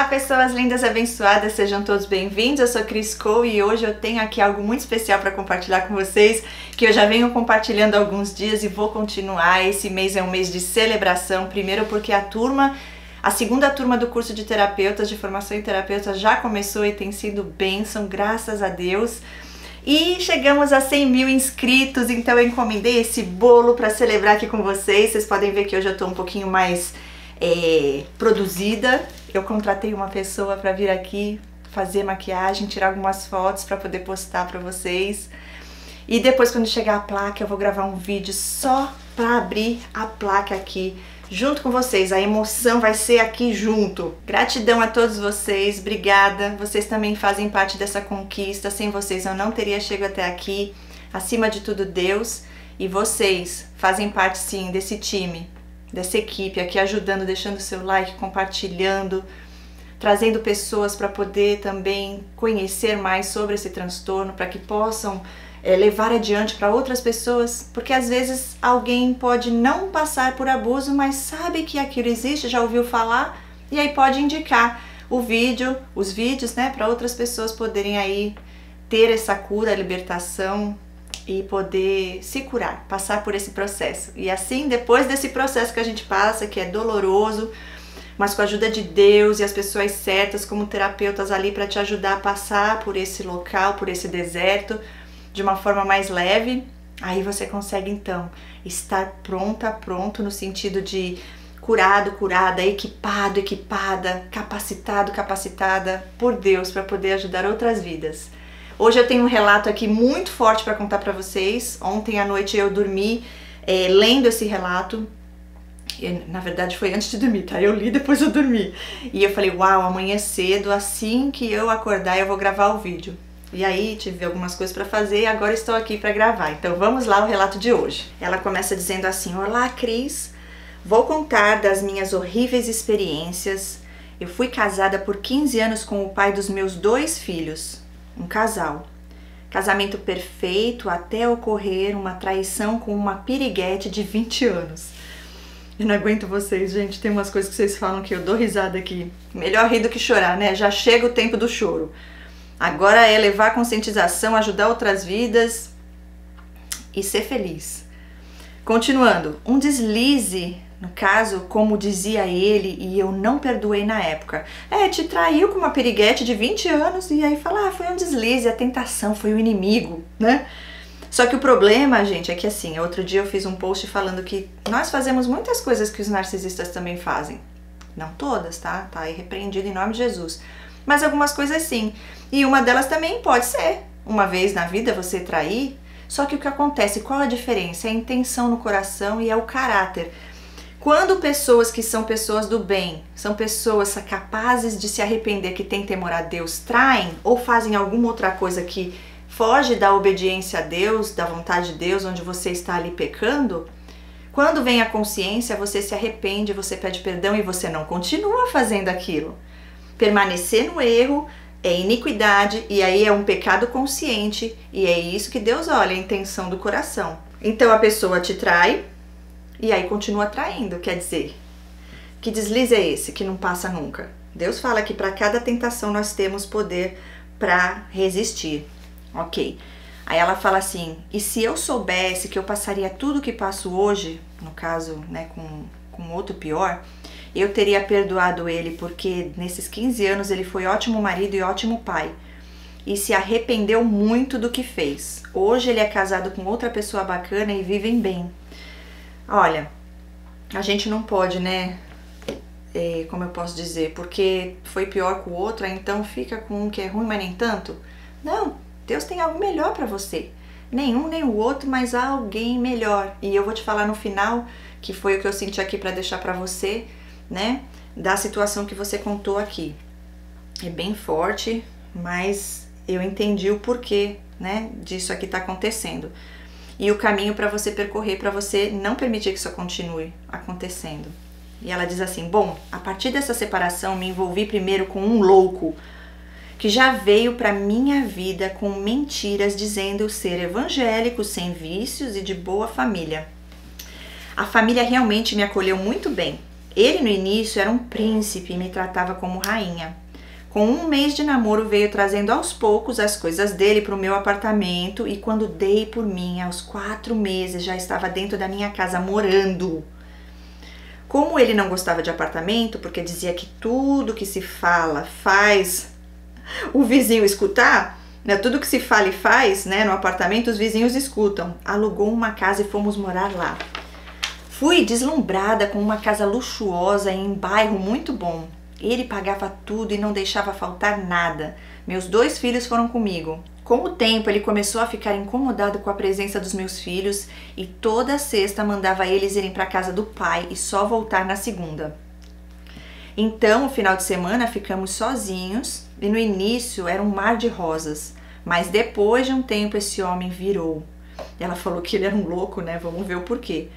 pessoas lindas abençoadas, sejam todos bem-vindos. Eu sou Cris Cole e hoje eu tenho aqui algo muito especial para compartilhar com vocês, que eu já venho compartilhando há alguns dias e vou continuar. Esse mês é um mês de celebração, primeiro porque a segunda turma do curso de terapeutas, de formação em terapeutas, já começou e tem sido bênção, graças a Deus. E chegamos a 100 mil inscritos, então eu encomendei esse bolo para celebrar aqui com vocês. Vocês podem ver que hoje eu estou um pouquinho mais produzida. Eu contratei uma pessoa para vir aqui fazer maquiagem, tirar algumas fotos para poder postar para vocês. E depois, quando chegar a placa, eu vou gravar um vídeo só para abrir a placa aqui junto com vocês. A emoção vai ser aqui junto. Gratidão a todos vocês, obrigada. Vocês também fazem parte dessa conquista. Sem vocês eu não teria chegado até aqui. Acima de tudo, Deus. E vocês fazem parte sim desse time, dessa equipe aqui, ajudando, deixando seu like, compartilhando, trazendo pessoas para poder também conhecer mais sobre esse transtorno, para que possam levar adiante para outras pessoas, porque às vezes alguém pode não passar por abuso, mas sabe que aquilo existe, já ouviu falar, e aí pode indicar os vídeos, né, para outras pessoas poderem aí ter essa cura, libertação e poder se curar, passar por esse processo. E assim, depois desse processo que a gente passa, que é doloroso, mas com a ajuda de Deus e as pessoas certas como terapeutas ali para te ajudar a passar por esse local, por esse deserto, de uma forma mais leve, aí você consegue então estar pronto no sentido de curado, curada, equipado, equipada, capacitado, capacitada por Deus para poder ajudar outras vidas. Hoje eu tenho um relato aqui muito forte para contar para vocês. Ontem à noite eu dormi lendo esse relato. Na verdade foi antes de dormir, tá? Eu li, depois eu dormi. E eu falei, uau, amanhã cedo, assim que eu acordar eu vou gravar o vídeo. E aí tive algumas coisas para fazer e agora estou aqui para gravar. Então vamos lá, o relato de hoje. Ela começa dizendo assim: olá, Cris, vou contar das minhas horríveis experiências. Eu fui casada por 15 anos com o pai dos meus 2 filhos. Um casal. Casamento perfeito até ocorrer uma traição com uma piriguete de 20 anos. Eu não aguento vocês, gente. Tem umas coisas que vocês falam que eu dou risada aqui. Melhor rir do que chorar, né? Já chega o tempo do choro. Agora é levar a conscientização, ajudar outras vidas e ser feliz. Continuando. Um deslize, no caso, como dizia ele, e eu não perdoei na época. Te traiu com uma piriguete de 20 anos e aí fala, foi um deslize, a tentação, foi o inimigo, né? Só que o problema, gente, é que assim, outro dia eu fiz um post falando que nós fazemos muitas coisas que os narcisistas também fazem. Não todas, tá? Tá aí repreendido em nome de Jesus. Mas algumas coisas sim. E uma delas também pode ser, uma vez na vida você trair. Só que o que acontece, qual a diferença? É a intenção no coração e é o caráter. Quando pessoas que são pessoas do bem, são pessoas capazes de se arrepender, que têm temor a Deus, traem ou fazem alguma outra coisa que foge da obediência a Deus, da vontade de Deus, onde você está ali pecando, quando vem a consciência, você se arrepende, você pede perdão e você não continua fazendo aquilo. Permanecer no erro é iniquidade e aí é um pecado consciente e é isso que Deus olha, a intenção do coração. Então a pessoa te trai e aí continua traindo, quer dizer, que deslize é esse que não passa nunca? Deus fala que para cada tentação nós temos poder para resistir, ok? Aí ela fala assim, e se eu soubesse que eu passaria tudo que passo hoje, no caso, né, com outro pior, eu teria perdoado ele, porque nesses 15 anos ele foi ótimo marido e ótimo pai. E se arrependeu muito do que fez. Hoje ele é casado com outra pessoa bacana e vivem bem. Olha, a gente não pode, né, como eu posso dizer, porque foi pior com o outro, então fica com um que é ruim, mas nem tanto. Não, Deus tem algo melhor para você. Nenhum nem o outro, mas há alguém melhor. E eu vou te falar no final, que foi o que eu senti aqui para deixar para você, né, da situação que você contou aqui. É bem forte, mas eu entendi o porquê, né, disso aqui tá acontecendo. E o caminho para você percorrer, para você não permitir que isso continue acontecendo. E ela diz assim, bom, a partir dessa separação me envolvi primeiro com um louco que já veio para minha vida com mentiras dizendo ser evangélico, sem vícios e de boa família. A família realmente me acolheu muito bem. Ele no início era um príncipe e me tratava como rainha. Com 1 mês de namoro veio trazendo aos poucos as coisas dele para o meu apartamento e quando dei por mim, aos 4 meses já estava dentro da minha casa morando. Como ele não gostava de apartamento, porque dizia que tudo que se fala faz o vizinho escutar, né? Tudo que se fala e faz, né, no apartamento os vizinhos escutam. Alugou uma casa e fomos morar lá. Fui deslumbrada com uma casa luxuosa em um bairro muito bom. Ele pagava tudo e não deixava faltar nada. Meus 2 filhos foram comigo. Com o tempo, ele começou a ficar incomodado com a presença dos meus filhos e toda sexta mandava eles irem para a casa do pai e só voltar na segunda. Então, o final de semana ficamos sozinhos e no início era um mar de rosas, mas depois de um tempo esse homem virou. Ela falou que ele era um louco, né? Vamos ver o porquê.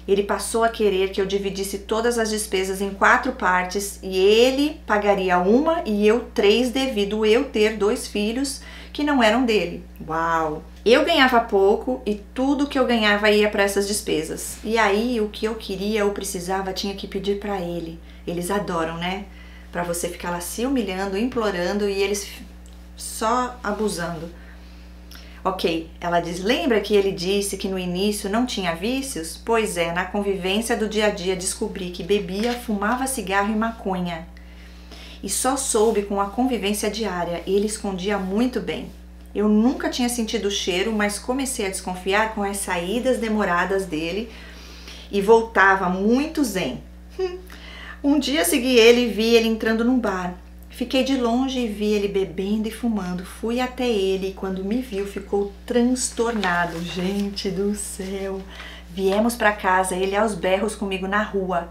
Ele passou a querer que eu dividisse todas as despesas em 4 partes e ele pagaria 1 e eu 3 devido eu ter 2 filhos que não eram dele. Uau! Eu ganhava pouco e tudo que eu ganhava ia para essas despesas. E aí o que eu queria ou precisava tinha que pedir para ele. Eles adoram, né? Para você ficar lá se humilhando, implorando e eles só abusando. Ok, ela diz, lembra que ele disse que no início não tinha vícios? Pois é, na convivência do dia a dia descobri que bebia, fumava cigarro e maconha. E só soube com a convivência diária, ele escondia muito bem. Eu nunca tinha sentido o cheiro, mas comecei a desconfiar com as saídas demoradas dele e voltava muito zen. Um dia segui ele e vi ele entrando num bar. Fiquei de longe e vi ele bebendo e fumando. Fui até ele e quando me viu ficou transtornado. Gente do céu! Viemos para casa, ele aos berros comigo na rua.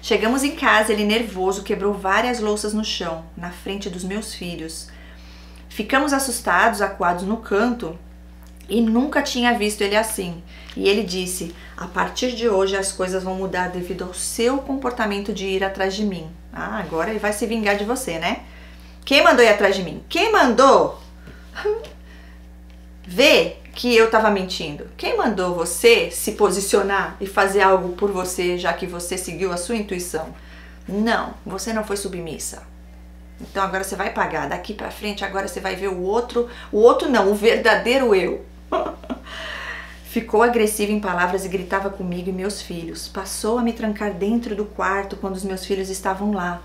Chegamos em casa, ele nervoso, quebrou várias louças no chão, na frente dos meus filhos. Ficamos assustados, acuados no canto e nunca tinha visto ele assim. E ele disse, a partir de hoje as coisas vão mudar devido ao seu comportamento de ir atrás de mim. Ah, agora ele vai se vingar de você, né? Quem mandou ir atrás de mim? Quem mandou ver que eu tava mentindo? Quem mandou você se posicionar e fazer algo por você, já que você seguiu a sua intuição? Não, você não foi submissa. Então agora você vai pagar. Daqui pra frente agora você vai ver o outro não, o verdadeiro eu. Ficou agressivo em palavras e gritava comigo e meus filhos. Passou a me trancar dentro do quarto quando os meus filhos estavam lá,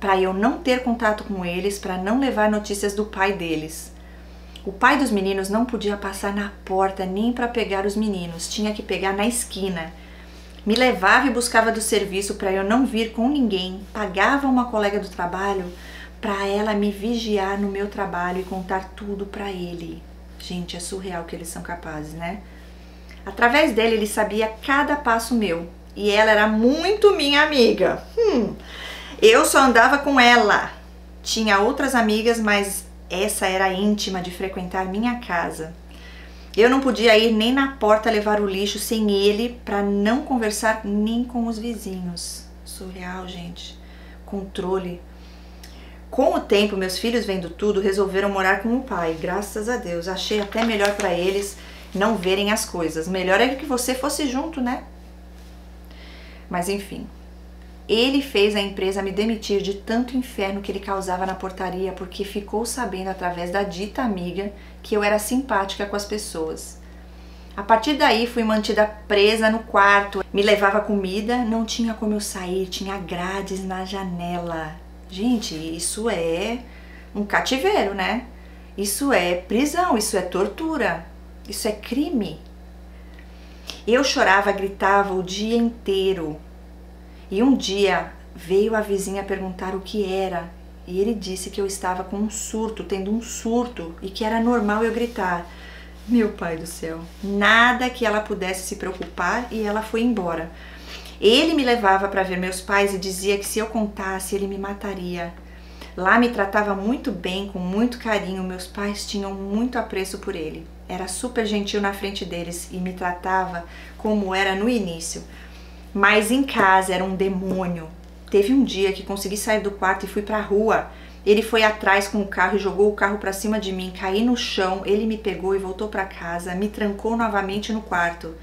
para eu não ter contato com eles, para não levar notícias do pai deles. O pai dos meninos não podia passar na porta nem para pegar os meninos, tinha que pegar na esquina. Me levava e buscava do serviço para eu não vir com ninguém, pagava uma colega do trabalho para ela me vigiar no meu trabalho e contar tudo para ele. Gente, é surreal o que eles são capazes, né? Através dele, ele sabia cada passo meu. E ela era muito minha amiga. Eu só andava com ela. Tinha outras amigas, mas essa era íntima de frequentar minha casa. Eu não podia ir nem na porta levar o lixo sem ele para não conversar nem com os vizinhos. Surreal, gente. Controle. Com o tempo, meus filhos vendo tudo, resolveram morar com o pai. Graças a Deus. Achei até melhor para eles não verem as coisas. Melhor é que você fosse junto, né? Mas enfim. Ele fez a empresa me demitir de tanto inferno que ele causava na portaria porque ficou sabendo através da dita amiga que eu era simpática com as pessoas. A partir daí fui mantida presa no quarto. Me levava comida, não tinha como eu sair, tinha grades na janela. Gente, isso é um cativeiro, né? Isso é prisão, isso é tortura. Isso é crime. Eu chorava, gritava o dia inteiro. E um dia veio a vizinha perguntar o que era. E ele disse que eu estava com um surto, tendo um surto, e que era normal eu gritar. Meu pai do céu. Nada que ela pudesse se preocupar e ela foi embora. Ele me levava para ver meus pais e dizia que se eu contasse ele me mataria. Lá me tratava muito bem, com muito carinho. Meus pais tinham muito apreço por ele. Era super gentil na frente deles e me tratava como era no início. Mas em casa era um demônio. Teve um dia que consegui sair do quarto e fui pra rua. Ele foi atrás com o carro e jogou o carro pra cima de mim. Caí no chão, ele me pegou e voltou pra casa. Me trancou novamente no quarto.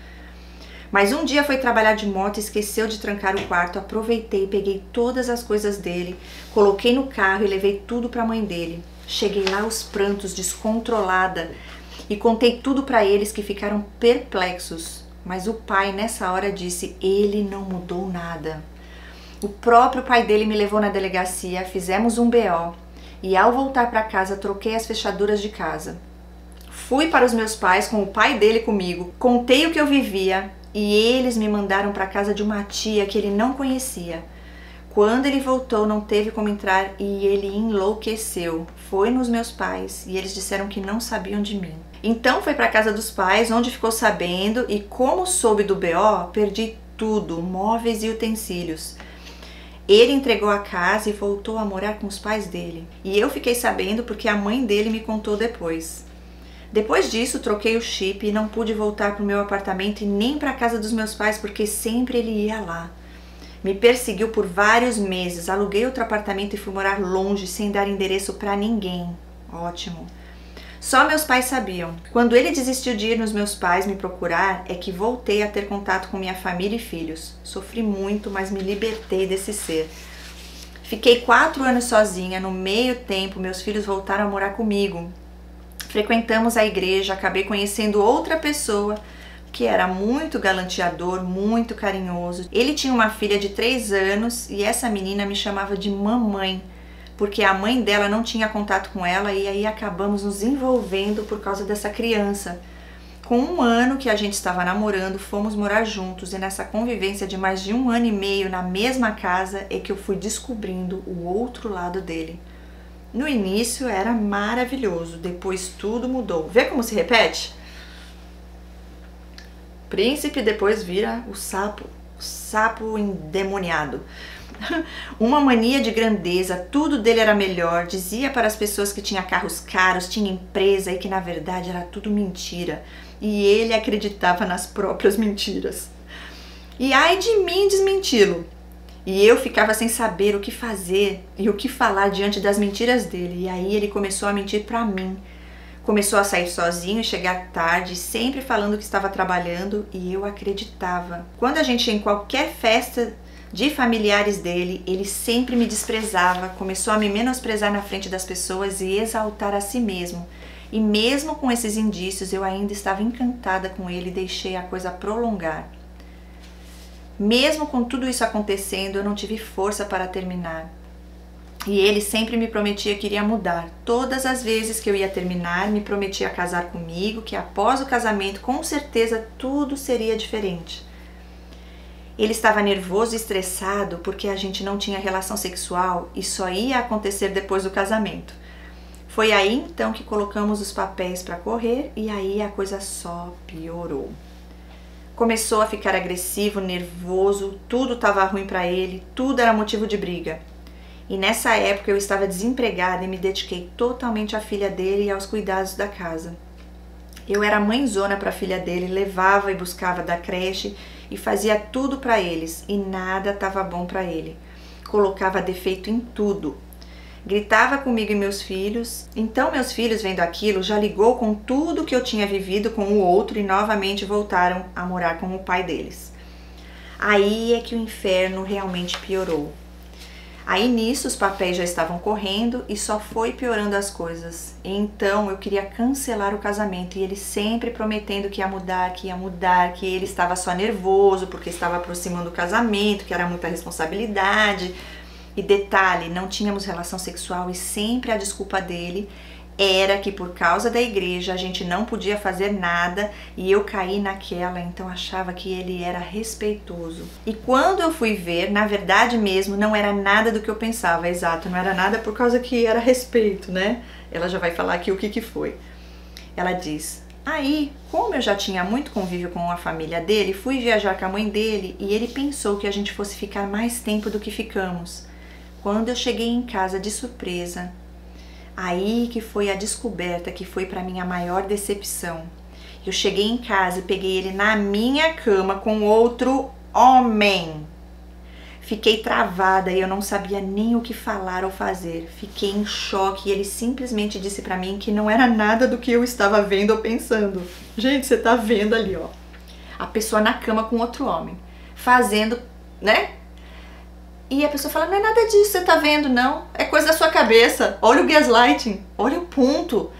Mas um dia foi trabalhar de moto e esqueceu de trancar o quarto. Aproveitei, peguei todas as coisas dele, coloquei no carro e levei tudo para a mãe dele. Cheguei lá aos prantos, descontrolada, e contei tudo para eles, que ficaram perplexos. Mas o pai nessa hora disse: ele não mudou nada. O próprio pai dele me levou na delegacia, fizemos um BO e ao voltar para casa troquei as fechaduras de casa. Fui para os meus pais com o pai dele comigo, contei o que eu vivia e eles me mandaram para casa de uma tia que ele não conhecia. Quando ele voltou, não teve como entrar e ele enlouqueceu. Foi nos meus pais e eles disseram que não sabiam de mim. Então foi para casa dos pais, onde ficou sabendo, e como soube do BO, perdi tudo, móveis e utensílios. Ele entregou a casa e voltou a morar com os pais dele. E eu fiquei sabendo porque a mãe dele me contou depois. Depois disso, troquei o chip e não pude voltar para o meu apartamento e nem para a casa dos meus pais, porque sempre ele ia lá. Me perseguiu por vários meses, aluguei outro apartamento e fui morar longe, sem dar endereço para ninguém. Ótimo. Só meus pais sabiam. Quando ele desistiu de ir nos meus pais me procurar, é que voltei a ter contato com minha família e filhos. Sofri muito, mas me libertei desse ser. Fiquei 4 anos sozinha, no meio tempo meus filhos voltaram a morar comigo. Frequentamos a igreja, acabei conhecendo outra pessoa que era muito galanteador, muito carinhoso. Ele tinha uma filha de 3 anos e essa menina me chamava de mamãe, porque a mãe dela não tinha contato com ela e aí acabamos nos envolvendo por causa dessa criança. Com 1 ano que a gente estava namorando, fomos morar juntos e nessa convivência de mais de 1 ano e meio na mesma casa é que eu fui descobrindo o outro lado dele. No início era maravilhoso, depois tudo mudou. Vê como se repete? Príncipe depois vira o sapo endemoniado. Uma mania de grandeza, tudo dele era melhor, dizia para as pessoas que tinha carros caros, tinha empresa e que na verdade era tudo mentira. E ele acreditava nas próprias mentiras. E ai de mim desmenti-lo. E eu ficava sem saber o que fazer e o que falar diante das mentiras dele. E aí ele começou a mentir para mim. Começou a sair sozinho e chegar tarde, sempre falando que estava trabalhando, e eu acreditava. Quando a gente ia em qualquer festa de familiares dele, ele sempre me desprezava, começou a me menosprezar na frente das pessoas e exaltar a si mesmo. E mesmo com esses indícios, eu ainda estava encantada com ele e deixei a coisa prolongar. Mesmo com tudo isso acontecendo, eu não tive força para terminar. E ele sempre me prometia que iria mudar. Todas as vezes que eu ia terminar, me prometia casar comigo, que após o casamento, com certeza, tudo seria diferente. Ele estava nervoso e estressado porque a gente não tinha relação sexual e só ia acontecer depois do casamento. Foi aí então que colocamos os papéis para correr e aí a coisa só piorou. Começou a ficar agressivo, nervoso, tudo estava ruim para ele, tudo era motivo de briga. E nessa época eu estava desempregada e me dediquei totalmente à filha dele e aos cuidados da casa. Eu era mãezona para a filha dele, levava e buscava da creche e fazia tudo para eles e nada estava bom para ele. Colocava defeito em tudo. Gritava comigo e meus filhos. Então meus filhos, vendo aquilo, já ligou com tudo que eu tinha vivido com o outro e novamente voltaram a morar com o pai deles. Aí é que o inferno realmente piorou. Aí nisso os papéis já estavam correndo e só foi piorando as coisas. Então eu queria cancelar o casamento e ele sempre prometendo que ia mudar, que ele estava só nervoso porque estava aproximando o casamento, que era muita responsabilidade. E detalhe, não tínhamos relação sexual e sempre a desculpa dele era que por causa da igreja a gente não podia fazer nada e eu caí naquela, então achava que ele era respeitoso. E quando eu fui ver, na verdade mesmo, não era nada do que eu pensava, exato, não era nada por causa que era respeito, né? Ela já vai falar aqui o que foi. Ela diz: aí, como eu já tinha muito convívio com a família dele, fui viajar com a mãe dele e ele pensou que a gente fosse ficar mais tempo do que ficamos. Quando eu cheguei em casa de surpresa, aí que foi a descoberta que foi para mim a maior decepção. Eu cheguei em casa e peguei ele na minha cama com outro homem. Fiquei travada e eu não sabia nem o que falar ou fazer. Fiquei em choque e ele simplesmente disse para mim que não era nada do que eu estava vendo ou pensando. Gente, você tá vendo ali, ó. a pessoa na cama com outro homem, fazendo, né? E a pessoa fala, não é nada disso, você tá vendo, não, é coisa da sua cabeça, olha o gaslighting, olha o ponto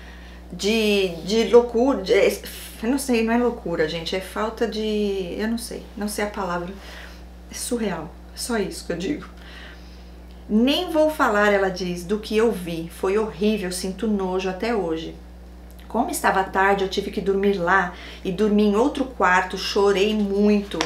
de loucura, eu não sei, não é loucura, gente, é falta de, eu não sei a palavra, é surreal, é só isso que eu digo. Nem vou falar, ela diz, do que eu vi, foi horrível, sinto nojo até hoje. Como estava tarde, eu tive que dormir lá e dormi em outro quarto, chorei muito.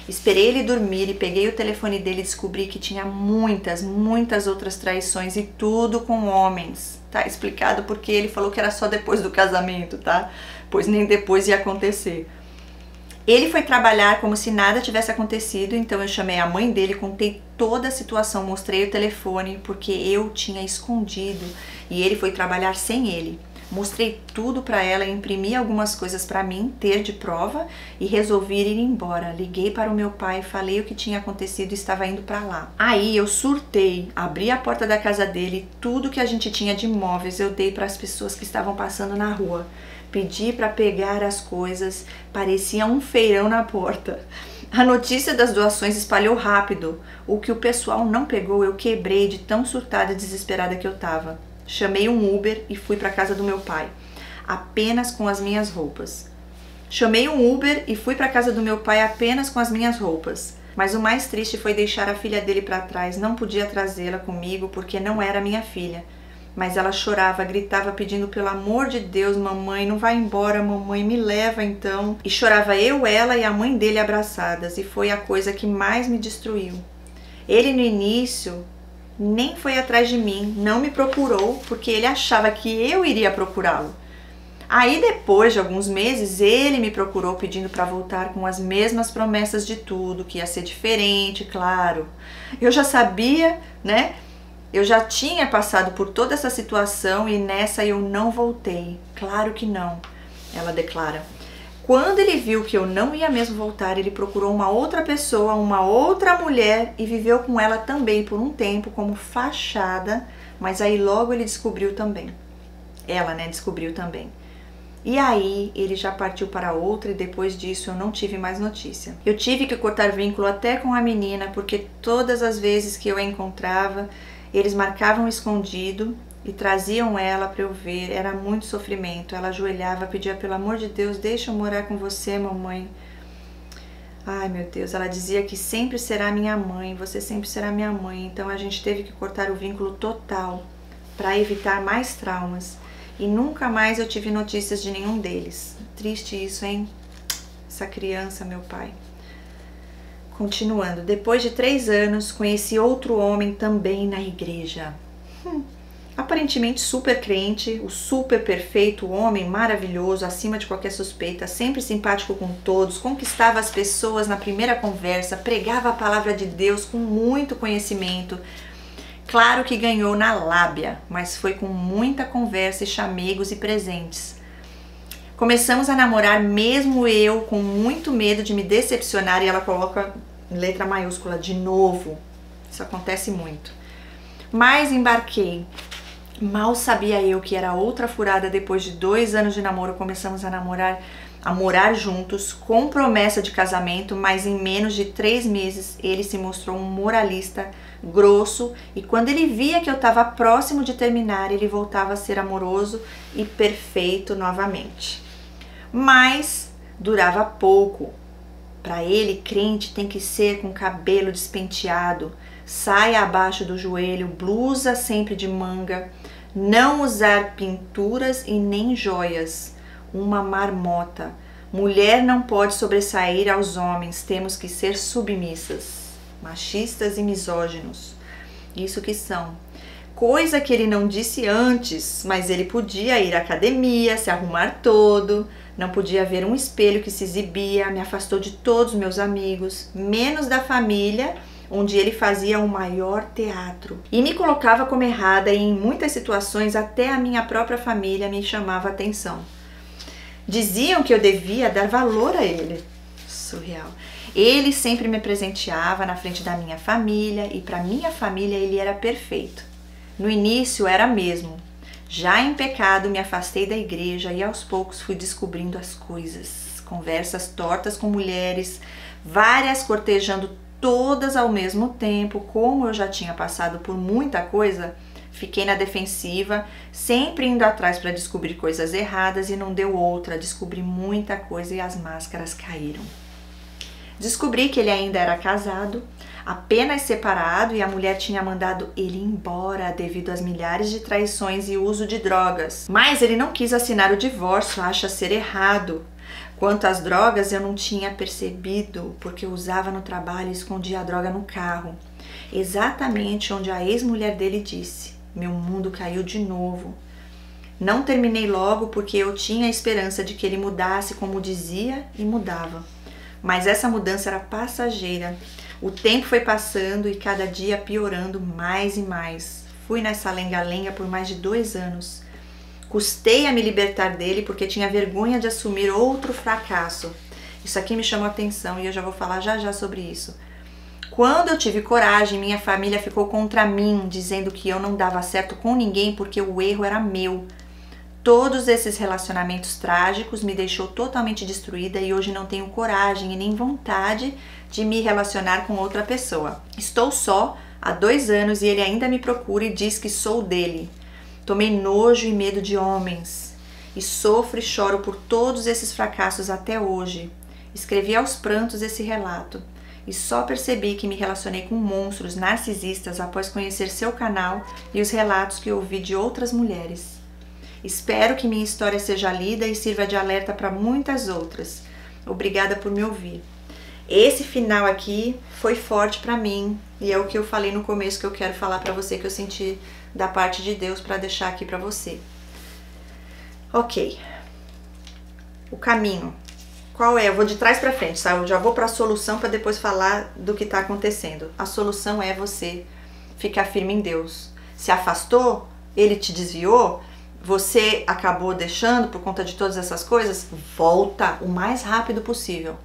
Esperei ele dormir e peguei o telefone dele e descobri que tinha muitas outras traições e tudo com homens. Tá explicado porque ele falou que era só depois do casamento, tá? Pois nem depois ia acontecer. Ele foi trabalhar como se nada tivesse acontecido, então eu chamei a mãe dele, contei toda a situação, mostrei o telefone porque eu tinha escondido e ele foi trabalhar sem ele. Mostrei tudo pra ela, imprimi algumas coisas pra mim ter de prova e resolvi ir embora. Liguei para o meu pai, falei o que tinha acontecido e estava indo pra lá. Aí eu surtei, abri a porta da casa dele, tudo que a gente tinha de móveis eu dei para as pessoas que estavam passando na rua. Pedi para pegar as coisas, parecia um feirão na porta. A notícia das doações espalhou rápido. O que o pessoal não pegou eu quebrei de tão surtada e desesperada que eu tava. Chamei um Uber e fui para casa do meu pai, apenas com as minhas roupas. Mas o mais triste foi deixar a filha dele para trás. Não podia trazê-la comigo porque não era minha filha. Mas ela chorava, gritava pedindo pelo amor de Deus, mamãe, não vai embora, mamãe, me leva então. E chorava eu, ela e a mãe dele abraçadas, e foi a coisa que mais me destruiu. Ele no início nem foi atrás de mim, não me procurou porque ele achava que eu iria procurá-lo. Aí depois de alguns meses ele me procurou pedindo para voltar com as mesmas promessas de tudo, que ia ser diferente, claro. Eu já sabia, né? Eu já tinha passado por toda essa situação e nessa eu não voltei. Claro que não, ela declara. Quando ele viu que eu não ia mesmo voltar, ele procurou uma outra pessoa, uma outra mulher e viveu com ela também por um tempo como fachada, mas aí logo ele descobriu também. Ela, né, descobriu também. E aí ele já partiu para outra e depois disso eu não tive mais notícia. Eu tive que cortar vínculo até com a menina porque todas as vezes que eu a encontrava, eles marcavam escondido e traziam ela para eu ver. Era muito sofrimento. Ela ajoelhava, pedia pelo amor de Deus, deixa eu morar com você, mamãe. Ai, meu Deus, ela dizia que sempre será minha mãe, você sempre será minha mãe. Então a gente teve que cortar o vínculo total para evitar mais traumas. E nunca mais eu tive notícias de nenhum deles. Triste isso, hein? Essa criança, meu pai. Continuando, depois de 3 anos, conheci outro homem também na igreja. Aparentemente super crente, o super perfeito, homem maravilhoso, acima de qualquer suspeita, sempre simpático com todos, conquistava as pessoas na primeira conversa, pregava a palavra de Deus com muito conhecimento. Claro que ganhou na lábia, mas foi com muita conversa e chamegos e presentes. Começamos a namorar, mesmo eu com muito medo de me decepcionar, e ela coloca em letra maiúscula de novo. Isso acontece muito. Mas embarquei. Mal sabia eu que era outra furada. Depois de 2 anos de namoro, começamos a morar juntos, com promessa de casamento, mas em menos de 3 meses ele se mostrou um moralista grosso e quando ele via que eu estava próximo de terminar, ele voltava a ser amoroso e perfeito novamente. Mas durava pouco. Para ele, crente tem que ser com cabelo despenteado, saia abaixo do joelho, blusa sempre de manga, não usar pinturas e nem joias, uma marmota. Mulher não pode sobressair aos homens, temos que ser submissas, machistas e misóginos. Isso que são. Coisa que ele não disse antes, mas ele podia ir à academia, se arrumar todo, não podia ver um espelho que se exibia, me afastou de todos meus amigos, menos da família, onde ele fazia o maior teatro. E me colocava como errada e em muitas situações até a minha própria família me chamava a atenção. Diziam que eu devia dar valor a ele. Surreal. Ele sempre me presenteava na frente da minha família e para minha família ele era perfeito. No início era mesmo. Já em pecado me afastei da igreja e aos poucos fui descobrindo as coisas. conversas tortas com mulheres, várias cortejando todas ao mesmo tempo. Como eu já tinha passado por muita coisa, fiquei na defensiva, sempre indo atrás para descobrir coisas erradas e não deu outra, descobri muita coisa e as máscaras caíram. Descobri que ele ainda era casado, apenas separado, e a mulher tinha mandado ele embora devido às milhares de traições e uso de drogas. Mas ele não quis assinar o divórcio, acha ser errado. Quanto às drogas, eu não tinha percebido, porque eu usava no trabalho e escondia a droga no carro. Exatamente onde a ex-mulher dele disse. Meu mundo caiu de novo. Não terminei logo porque eu tinha a esperança de que ele mudasse como dizia e mudava. Mas essa mudança era passageira. O tempo foi passando e cada dia piorando mais e mais. Fui nessa lenga-lenga por mais de 2 anos. Custei a me libertar dele porque tinha vergonha de assumir outro fracasso. Isso aqui me chamou a atenção e eu já vou falar já sobre isso. Quando eu tive coragem, minha família ficou contra mim, dizendo que eu não dava certo com ninguém porque o erro era meu. Todos esses relacionamentos trágicos me deixou totalmente destruída e hoje não tenho coragem e nem vontade de me relacionar com outra pessoa. Estou só há 2 anos e ele ainda me procura e diz que sou dele. Tomei nojo e medo de homens e sofro e choro por todos esses fracassos até hoje. Escrevi aos prantos esse relato e só percebi que me relacionei com monstros narcisistas após conhecer seu canal e os relatos que ouvi de outras mulheres. Espero que minha história seja lida e sirva de alerta para muitas outras. Obrigada por me ouvir. Esse final aqui foi forte para mim e é o que eu falei no começo que eu quero falar para você, que eu senti da parte de Deus para deixar aqui para você. Ok. O caminho. Qual é? Eu vou de trás para frente, sabe? Eu já vou para a solução para depois falar do que está acontecendo. A solução é você ficar firme em Deus. Se afastou, ele te desviou, você acabou deixando por conta de todas essas coisas, volta o mais rápido possível.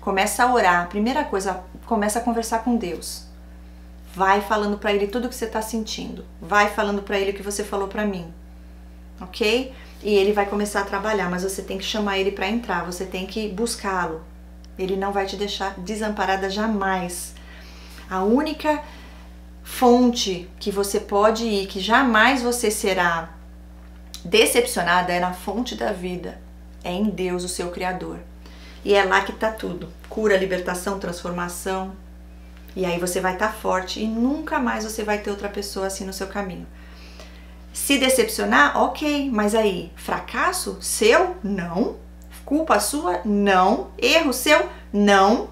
Começa a orar. Primeira coisa, começa a conversar com Deus. Vai falando para ele tudo o que você está sentindo. Vai falando para ele o que você falou para mim. Ok? E ele vai começar a trabalhar, mas você tem que chamar ele para entrar, você tem que buscá-lo. Ele não vai te deixar desamparada jamais. A única fonte que você pode ir, que jamais você será decepcionada, é na fonte da vida. É em Deus, o seu Criador. E é lá que está tudo. Cura, libertação, transformação. E aí você vai estar forte e nunca mais você vai ter outra pessoa assim no seu caminho. Se decepcionar, ok, mas aí, fracasso seu? Não. Culpa sua? Não. Erro seu? Não.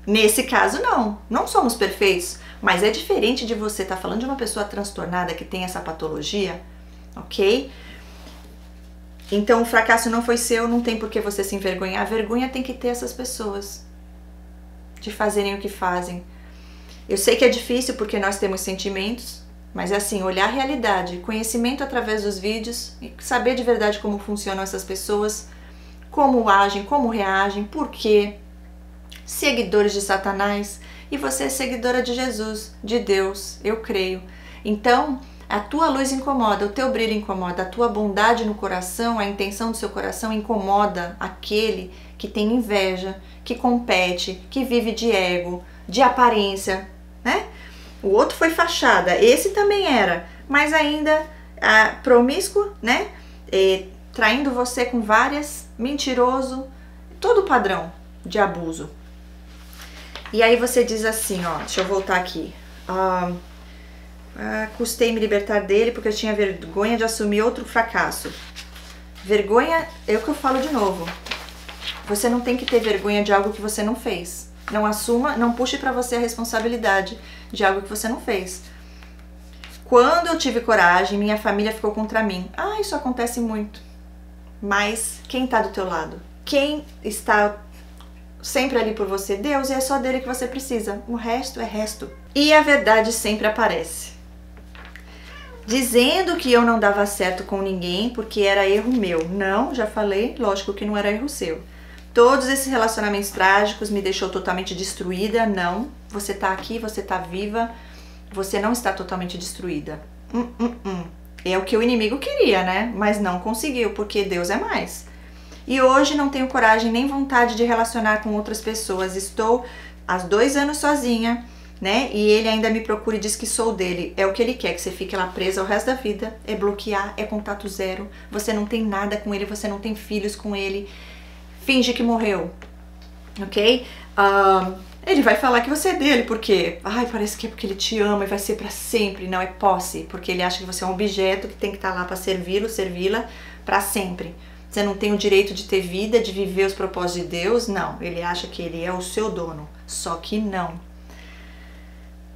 Nesse caso, não. Não somos perfeitos, mas é diferente de você estar falando de uma pessoa transtornada que tem essa patologia, ok? Então, o fracasso não foi seu, não tem por que você se envergonhar. A vergonha tem que ter essas pessoas de fazerem o que fazem. Eu sei que é difícil porque nós temos sentimentos, mas é assim, olhar a realidade, conhecimento através dos vídeos, saber de verdade como funcionam essas pessoas, como agem, como reagem, por quê. Seguidores de Satanás, e você é seguidora de Jesus, de Deus, eu creio. Então, a tua luz incomoda, o teu brilho incomoda, a tua bondade no coração, a intenção do seu coração incomoda aquele que tem inveja, que compete, que vive de ego, de aparência, né? O outro foi fachada, esse também era, mas ainda promíscuo, né? Traindo você com várias, mentiroso, todo padrão de abuso. E aí você diz assim, ó, deixa eu voltar aqui. Custei me libertar dele porque eu tinha vergonha de assumir outro fracasso. Vergonha, é o que eu falo de novo. Você não tem que ter vergonha de algo que você não fez. Não assuma, não puxe pra você a responsabilidade de algo que você não fez. Quando eu tive coragem, minha família ficou contra mim. Isso acontece muito. Mas quem tá do teu lado? Quem está sempre ali por você? Deus, e é só dele que você precisa. O resto é resto. E a verdade sempre aparece. Dizendo que eu não dava certo com ninguém porque era erro meu. Não, já falei, lógico que não era erro seu. Todos esses relacionamentos trágicos me deixou totalmente destruída. Não, você tá aqui, você tá viva, você não está totalmente destruída. É o que o inimigo queria, né? Mas não conseguiu, porque Deus é mais. E hoje não tenho coragem nem vontade de relacionar com outras pessoas. Estou há 2 anos sozinha, né? E ele ainda me procura e diz que sou dele. É o que ele quer, que você fique lá presa o resto da vida. É bloquear, é contato zero. Você não tem nada com ele, você não tem filhos com ele. Finge que morreu, ok? Ele vai falar que você é dele, porque parece que é porque ele te ama e vai ser pra sempre. Não, é posse, porque ele acha que você é um objeto que tem que estar lá pra servi-lo, servi-la pra sempre. Você não tem o direito de ter vida, de viver os propósitos de Deus. Não, ele acha que ele é o seu dono, só que não.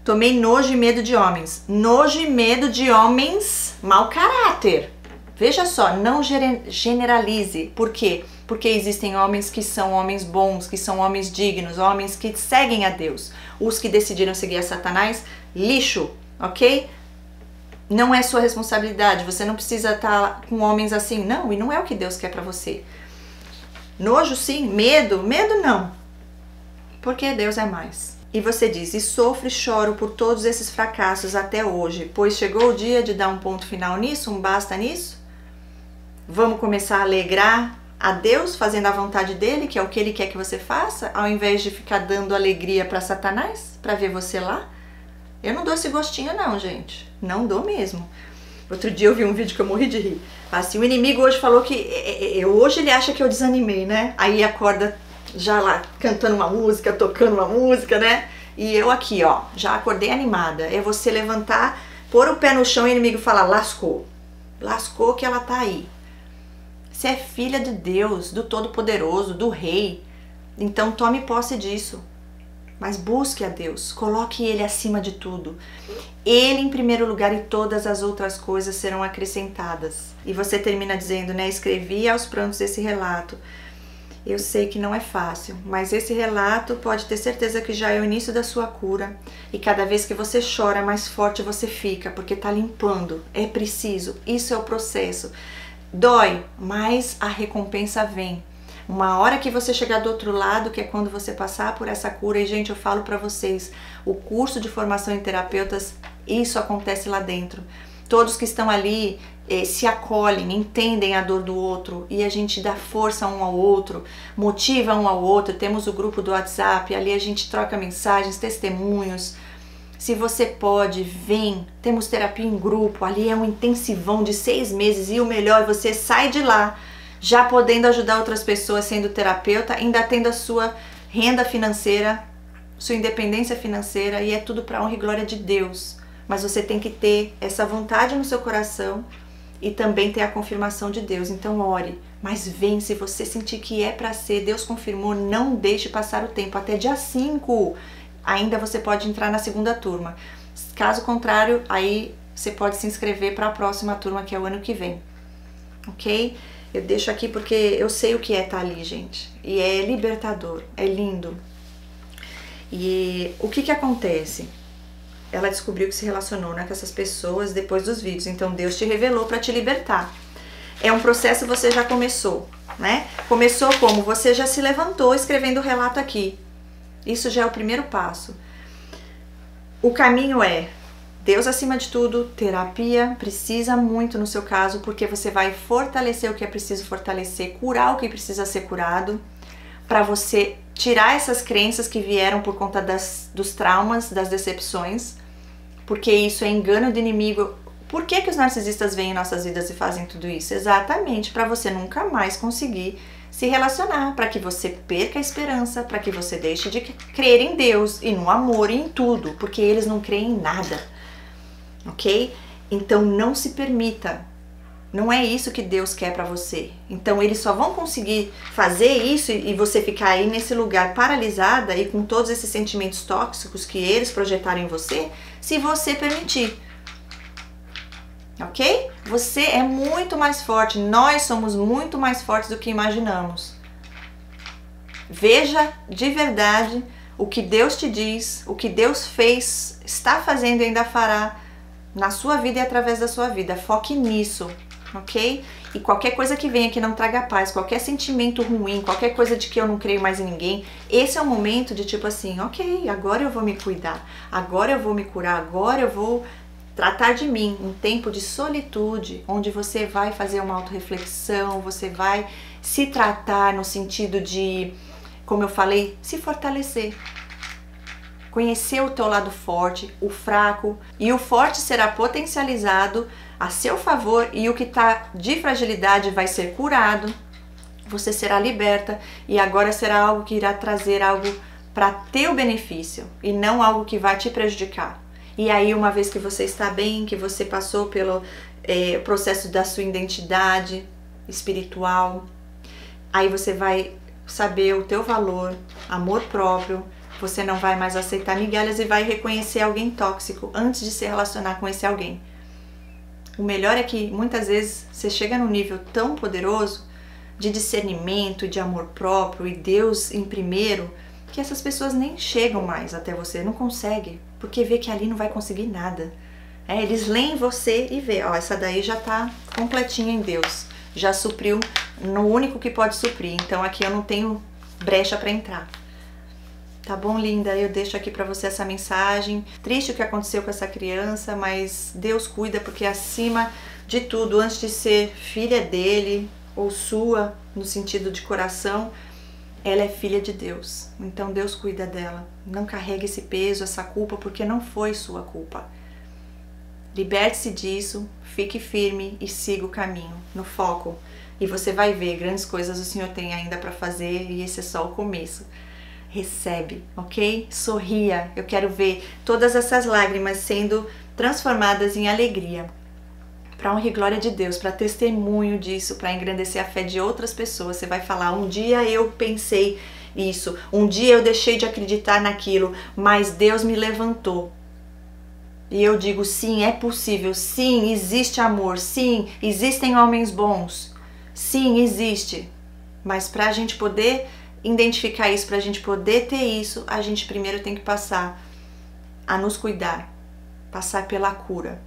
Tomei nojo e medo de homens. Nojo e medo de homens mau caráter. Veja só, não generalize. Por quê? Porque existem homens que são homens bons, que são homens dignos, homens que seguem a Deus. Os que decidiram seguir a Satanás, lixo, ok? Não é sua responsabilidade, você não precisa estar com homens assim, não, e não é o que Deus quer pra você. Nojo sim, medo não, porque Deus é mais. E você diz, e sofro e choro por todos esses fracassos até hoje, pois chegou o dia de dar um ponto final nisso, um basta nisso? Vamos começar a alegrar a Deus, fazendo a vontade dele, que é o que ele quer que você faça, ao invés de ficar dando alegria pra Satanás, pra ver você lá? Eu não dou esse gostinho não, gente. Não dou mesmo. Outro dia eu vi um vídeo que eu morri de rir. Assim, o inimigo hoje falou que... Hoje ele acha que eu desanimei, né? Aí acorda já lá cantando uma música, tocando uma música, né? E eu aqui, ó, já acordei animada. É você levantar, pôr o pé no chão e o inimigo falar, lascou. Lascou que ela tá aí. Você é filha de Deus, do Todo-Poderoso, do Rei. Então tome posse disso. Mas busque a Deus, coloque Ele acima de tudo. Ele em primeiro lugar e todas as outras coisas serão acrescentadas. E você termina dizendo, né? Escrevi aos prantos esse relato. Eu sei que não é fácil, mas esse relato pode ter certeza que já é o início da sua cura. E cada vez que você chora, mais forte você fica, porque tá limpando. É preciso, isso é o processo. Dói, mas a recompensa vem. Uma hora que você chegar do outro lado, que é quando você passar por essa cura, e gente, eu falo pra vocês, o curso de formação em terapeutas, isso acontece lá dentro. Todos que estão ali se acolhem, entendem a dor do outro e a gente dá força um ao outro, motiva um ao outro. Temos o grupo do WhatsApp, ali a gente troca mensagens, testemunhos. Se você pode, vem. Temos terapia em grupo, ali é um intensivão de 6 meses e o melhor, você sai de lá já podendo ajudar outras pessoas sendo terapeuta, ainda tendo a sua renda financeira, sua independência financeira, e é tudo para honra e glória de Deus. Mas você tem que ter essa vontade no seu coração e também ter a confirmação de Deus. Então ore, mas vem, se você sentir que é para ser, Deus confirmou, não deixe passar o tempo, até dia 5 ainda você pode entrar na segunda turma. Caso contrário, aí você pode se inscrever para a próxima turma, que é o ano que vem, ok? Eu deixo aqui porque eu sei o que é estar ali, gente. E é libertador, é lindo. E o que acontece? Ela descobriu que se relacionou, né, com essas pessoas depois dos vídeos. Então Deus te revelou para te libertar. É um processo, você já começou, né? Começou como? Você já se levantou escrevendo o relato aqui. Isso já é o primeiro passo. O caminho é Deus acima de tudo, terapia precisa muito no seu caso, porque você vai fortalecer o que é preciso fortalecer, curar o que precisa ser curado, para você tirar essas crenças que vieram por conta dos traumas, das decepções, porque isso é engano do inimigo. Por que os narcisistas vêm em nossas vidas e fazem tudo isso? Exatamente para você nunca mais conseguir se relacionar, para que você perca a esperança, para que você deixe de crer em Deus e no amor e em tudo, porque eles não creem em nada. Ok? Então não se permita. Não é isso que Deus quer pra você. Então eles só vão conseguir fazer isso e você ficar aí nesse lugar paralisada e com todos esses sentimentos tóxicos que eles projetaram em você, se você permitir. Ok? Você é muito mais forte. Nós somos muito mais fortes do que imaginamos. Veja de verdade o que Deus te diz, o que Deus fez, está fazendo e ainda fará na sua vida e através da sua vida. Foque nisso, ok? E qualquer coisa que venha que não traga paz, qualquer sentimento ruim, qualquer coisa de que eu não creio mais em ninguém, esse é o momento de tipo assim, ok, agora eu vou me cuidar, agora eu vou me curar, agora eu vou tratar de mim. Um tempo de solitude, onde você vai fazer uma autorreflexão, você vai se tratar no sentido de, como eu falei, se fortalecer. Conhecer o teu lado forte, o fraco, e o forte será potencializado a seu favor e o que está de fragilidade vai ser curado, você será liberta e agora será algo que irá trazer algo para teu benefício e não algo que vai te prejudicar. E aí, uma vez que você está bem, que você passou pelo processo da sua identidade espiritual, aí você vai saber o teu valor, amor próprio, você não vai mais aceitar migalhas e vai reconhecer alguém tóxico antes de se relacionar com esse alguém. O melhor é que muitas vezes você chega num nível tão poderoso de discernimento, de amor próprio e Deus em primeiro, que essas pessoas nem chegam mais até você, não conseguem, porque vê que ali não vai conseguir nada. Eles leem você e vê, ó, essa daí já tá completinha em Deus, já supriu no único que pode suprir, então aqui eu não tenho brecha para entrar. Tá bom, linda? Eu deixo aqui pra você essa mensagem. Triste o que aconteceu com essa criança, mas Deus cuida, porque acima de tudo, antes de ser filha dele, ou sua, no sentido de coração, ela é filha de Deus. Então Deus cuida dela. Não carregue esse peso, essa culpa, porque não foi sua culpa. Liberte-se disso, fique firme e siga o caminho, no foco. E você vai ver, grandes coisas o Senhor tem ainda pra fazer e esse é só o começo. Recebe, ok? Sorria. Eu quero ver todas essas lágrimas sendo transformadas em alegria. Para honra e glória de Deus, para testemunho disso, para engrandecer a fé de outras pessoas. Você vai falar, um dia eu pensei isso, um dia eu deixei de acreditar naquilo, mas Deus me levantou. E eu digo, sim, é possível, sim, existe amor, sim, existem homens bons, sim, existe. Mas para a gente poder identificar isso, para a gente poder ter isso, a gente primeiro tem que passar a nos cuidar, passar pela cura.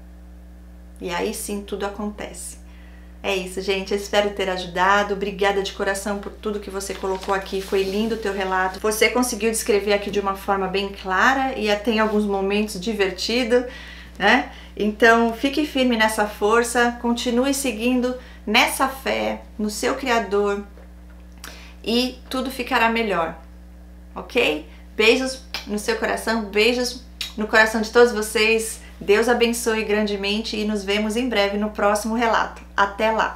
E aí sim tudo acontece. É isso, gente. Eu espero ter ajudado. Obrigada de coração por tudo que você colocou aqui. Foi lindo o teu relato. Você conseguiu descrever aqui de uma forma bem clara e até em alguns momentos divertido, né? Então, fique firme nessa força. Continue seguindo nessa fé, no seu Criador. E tudo ficará melhor, ok? Beijos no seu coração, beijos no coração de todos vocês. Deus abençoe grandemente e nos vemos em breve no próximo relato. Até lá!